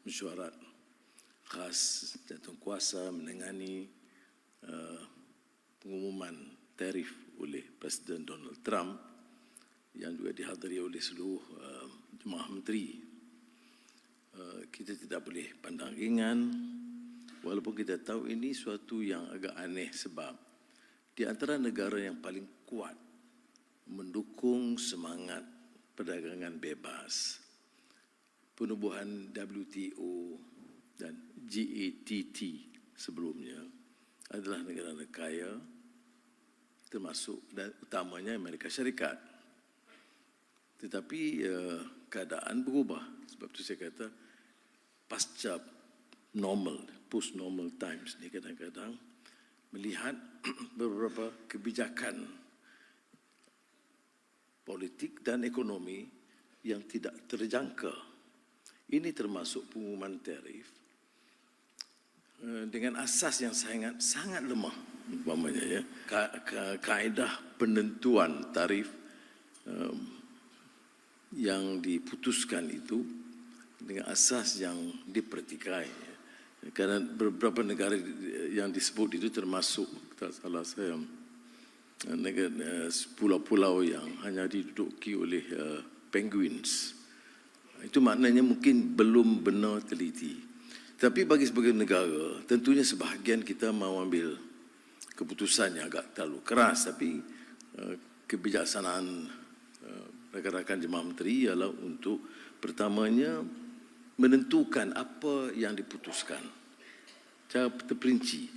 mesyuarat khas jawatankuasa menangani pengumuman tarif oleh Presiden Donald Trump yang juga dihadiri oleh seluruh jemaah menteri. Kita tidak boleh pandang ringan, walaupun kita tahu ini suatu yang agak aneh sebab di antara negara yang paling kuat mendukung semangat perdagangan bebas, penubuhan WTO dan GATT sebelumnya adalah negara-negara kaya, termasuk dan utamanya Amerika Syarikat. Tetapi keadaan berubah. Sebab itu saya kata pasca normal, post normal times ni kadang-kadang melihat beberapa kebijakan politik dan ekonomi yang tidak terjangka. Ini termasuk pengumuman tarif dengan asas yang sangat lemah, umpamanya ya, kaedah penentuan tarif yang diputuskan itu dengan asas yang dipertikai. Kerana beberapa negara yang disebut itu termasuk, tak salah saya, negara pulau-pulau yang hanya diduduki oleh penguins. Itu maknanya mungkin belum benar teliti. Tapi bagi sebagian negara, tentunya sebahagian kita mahu ambil keputusan yang agak terlalu keras, tapi kebijaksanaan rakan-rakan jemaah menteri ialah untuk pertamanya menentukan apa yang diputuskan secara terperinci.